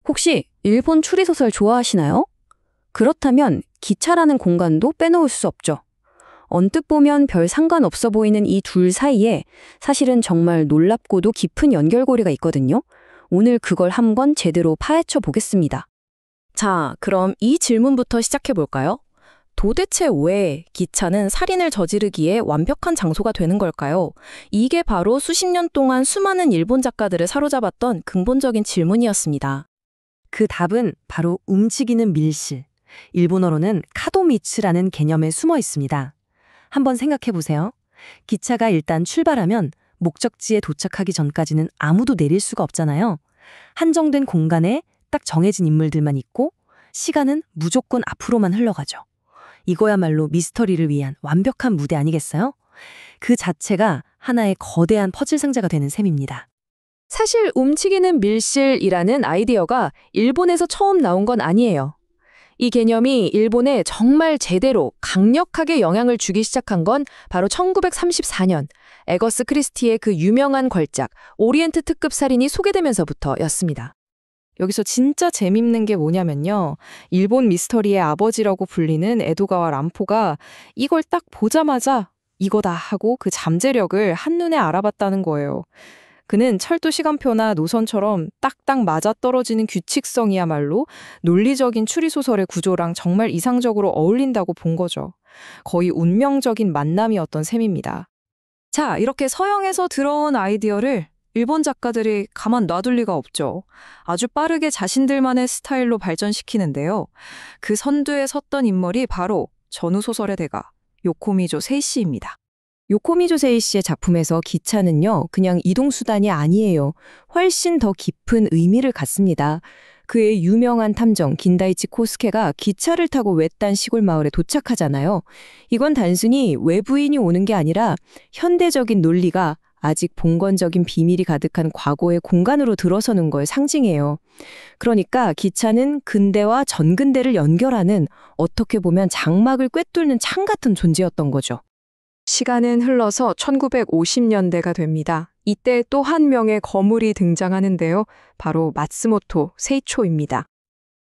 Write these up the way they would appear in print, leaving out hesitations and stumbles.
혹시 일본 추리소설 좋아하시나요? 그렇다면 기차라는 공간도 빼놓을 수 없죠. 언뜻 보면 별 상관없어 보이는 이 둘 사이에 사실은 정말 놀랍고도 깊은 연결고리가 있거든요. 오늘 그걸 한번 제대로 파헤쳐 보겠습니다. 자, 그럼 이 질문부터 시작해 볼까요? 도대체 왜 기차는 살인을 저지르기에 완벽한 장소가 되는 걸까요? 이게 바로 수십 년 동안 수많은 일본 작가들을 사로잡았던 근본적인 질문이었습니다. 그 답은 바로 움직이는 밀실, 일본어로는 카도미츠라는 개념에 숨어 있습니다. 한번 생각해 보세요. 기차가 일단 출발하면 목적지에 도착하기 전까지는 아무도 내릴 수가 없잖아요. 한정된 공간에 딱 정해진 인물들만 있고 시간은 무조건 앞으로만 흘러가죠. 이거야말로 미스터리를 위한 완벽한 무대 아니겠어요? 그 자체가 하나의 거대한 퍼즐 상자가 되는 셈입니다. 사실 움직이는 밀실이라는 아이디어가 일본에서 처음 나온 건 아니에요. 이 개념이 일본에 정말 제대로 강력하게 영향을 주기 시작한 건 바로 1934년 에거스 크리스티의 그 유명한 걸작 오리엔트 특급 살인이 소개되면서부터였습니다. 여기서 진짜 재밌는 게 뭐냐면요. 일본 미스터리의 아버지라고 불리는 에도가와 람포가 이걸 딱 보자마자 이거다 하고 그 잠재력을 한눈에 알아봤다는 거예요. 그는 철도 시간표나 노선처럼 딱딱 맞아떨어지는 규칙성이야말로 논리적인 추리소설의 구조랑 정말 이상적으로 어울린다고 본 거죠. 거의 운명적인 만남이었던 셈입니다. 자, 이렇게 서양에서 들어온 아이디어를 일본 작가들이 가만 놔둘 리가 없죠. 아주 빠르게 자신들만의 스타일로 발전시키는데요. 그 선두에 섰던 인물이 바로 전후소설의 대가 요코미조 세이시입니다. 요코미조 세이시의 작품에서 기차는요, 그냥 이동수단이 아니에요. 훨씬 더 깊은 의미를 갖습니다. 그의 유명한 탐정 긴다이치 코스케가 기차를 타고 외딴 시골 마을에 도착하잖아요. 이건 단순히 외부인이 오는 게 아니라 현대적인 논리가 아직 봉건적인 비밀이 가득한 과거의 공간으로 들어서는 걸 상징해요. 그러니까 기차는 근대와 전근대를 연결하는 어떻게 보면 장막을 꿰뚫는 창 같은 존재였던 거죠. 시간은 흘러서 1950년대가 됩니다. 이때 또 한 명의 거물이 등장하는데요. 바로 마츠모토 세이초입니다.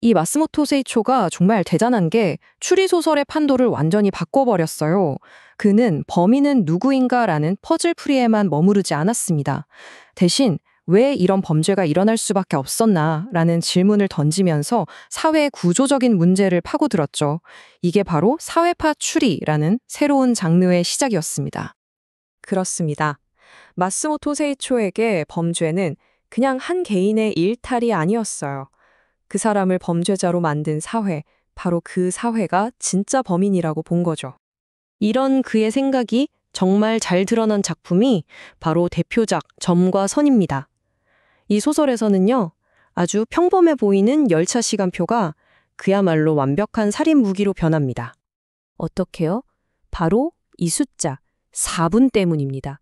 이 마츠모토 세이초가 정말 대단한 게 추리소설의 판도를 완전히 바꿔버렸어요. 그는 범인은 누구인가라는 퍼즐풀이에만 머무르지 않았습니다. 대신 왜 이런 범죄가 일어날 수밖에 없었나라는 질문을 던지면서 사회의 구조적인 문제를 파고들었죠. 이게 바로 사회파 추리라는 새로운 장르의 시작이었습니다. 그렇습니다. 마츠모토 세이초에게 범죄는 그냥 한 개인의 일탈이 아니었어요. 그 사람을 범죄자로 만든 사회, 바로 그 사회가 진짜 범인이라고 본 거죠. 이런 그의 생각이 정말 잘 드러난 작품이 바로 대표작 점과 선입니다. 이 소설에서는요, 아주 평범해 보이는 열차 시간표가 그야말로 완벽한 살인 무기로 변합니다. 어떻게요? 바로 이 숫자 4분 때문입니다.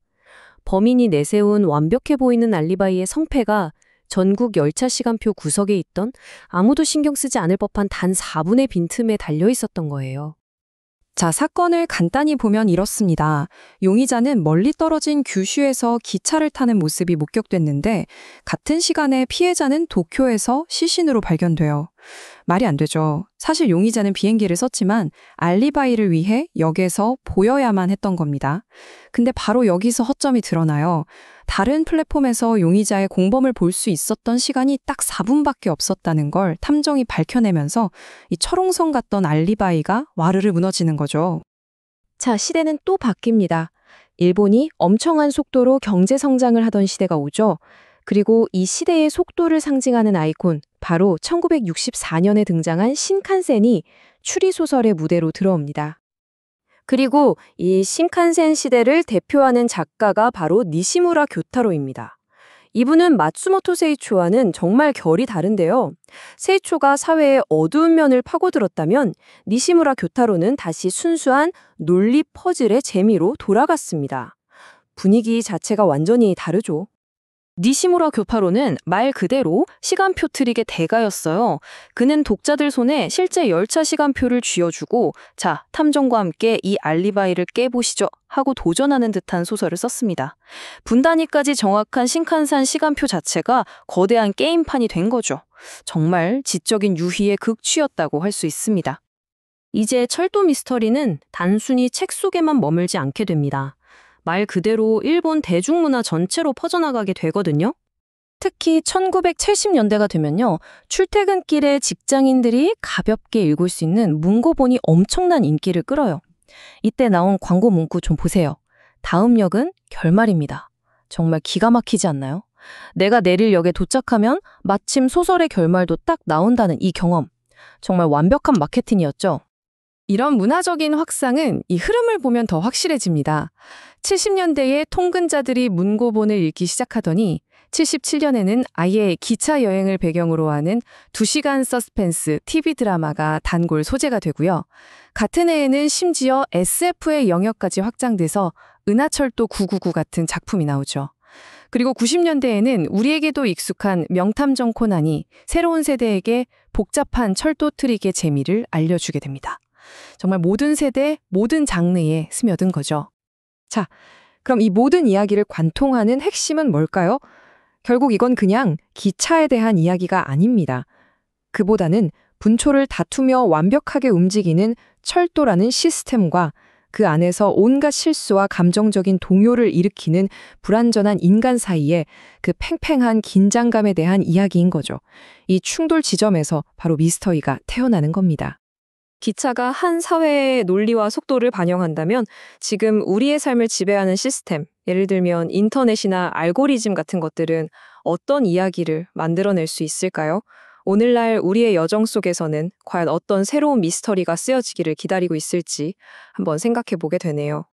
범인이 내세운 완벽해 보이는 알리바이의 성패가 전국 열차 시간표 구석에 있던 아무도 신경 쓰지 않을 법한 단 4분의 빈틈에 달려 있었던 거예요. 자, 사건을 간단히 보면 이렇습니다. 용의자는 멀리 떨어진 규슈에서 기차를 타는 모습이 목격됐는데 같은 시간에 피해자는 도쿄에서 시신으로 발견돼요. 말이 안 되죠. 사실 용의자는 비행기를 썼지만 알리바이를 위해 역에서 보여야만 했던 겁니다. 근데 바로 여기서 허점이 드러나요. 다른 플랫폼에서 용의자의 공범을 볼 수 있었던 시간이 딱 4분밖에 없었다는 걸 탐정이 밝혀내면서 이 철옹성 같던 알리바이가 와르르 무너지는 거죠. 자, 시대는 또 바뀝니다. 일본이 엄청난 속도로 경제 성장을 하던 시대가 오죠. 그리고 이 시대의 속도를 상징하는 아이콘, 바로 1964년에 등장한 신칸센이 추리소설의 무대로 들어옵니다. 그리고 이 신칸센 시대를 대표하는 작가가 바로 니시무라 교타로입니다. 이분은 마츠모토 세이초와는 정말 결이 다른데요. 세이초가 사회의 어두운 면을 파고들었다면 니시무라 교타로는 다시 순수한 논리 퍼즐의 재미로 돌아갔습니다. 분위기 자체가 완전히 다르죠. 니시무라 교파로는 말 그대로 시간표 트릭의 대가였어요. 그는 독자들 손에 실제 열차 시간표를 쥐어주고 자, 탐정과 함께 이 알리바이를 깨보시죠 하고 도전하는 듯한 소설을 썼습니다. 분단위까지 정확한 신칸산 시간표 자체가 거대한 게임판이 된 거죠. 정말 지적인 유희의 극취였다고 할 수 있습니다. 이제 철도 미스터리는 단순히 책 속에만 머물지 않게 됩니다. 말 그대로 일본 대중문화 전체로 퍼져나가게 되거든요. 특히 1970년대가 되면요. 출퇴근길에 직장인들이 가볍게 읽을 수 있는 문고본이 엄청난 인기를 끌어요. 이때 나온 광고 문구 좀 보세요. 다음 역은 결말입니다. 정말 기가 막히지 않나요? 내가 내릴 역에 도착하면 마침 소설의 결말도 딱 나온다는 이 경험. 정말 완벽한 마케팅이었죠. 이런 문화적인 확산은 이 흐름을 보면 더 확실해집니다. 70년대에 통근자들이 문고본을 읽기 시작하더니 77년에는 아예 기차 여행을 배경으로 하는 2시간 서스펜스 TV 드라마가 단골 소재가 되고요. 같은 해에는 심지어 SF의 영역까지 확장돼서 은하철도 999 같은 작품이 나오죠. 그리고 90년대에는 우리에게도 익숙한 명탐정 코난이 새로운 세대에게 복잡한 철도 트릭의 재미를 알려주게 됩니다. 정말 모든 세대, 모든 장르에 스며든 거죠. 자, 그럼 이 모든 이야기를 관통하는 핵심은 뭘까요? 결국 이건 그냥 기차에 대한 이야기가 아닙니다. 그보다는 분초를 다투며 완벽하게 움직이는 철도라는 시스템과 그 안에서 온갖 실수와 감정적인 동요를 일으키는 불완전한 인간 사이의 그 팽팽한 긴장감에 대한 이야기인 거죠. 이 충돌 지점에서 바로 미스터리가 태어나는 겁니다. 기차가 한 사회의 논리와 속도를 반영한다면 지금 우리의 삶을 지배하는 시스템, 예를 들면 인터넷이나 알고리즘 같은 것들은 어떤 이야기를 만들어낼 수 있을까요? 오늘날 우리의 여정 속에서는 과연 어떤 새로운 미스터리가 쓰여지기를 기다리고 있을지 한번 생각해 보게 되네요.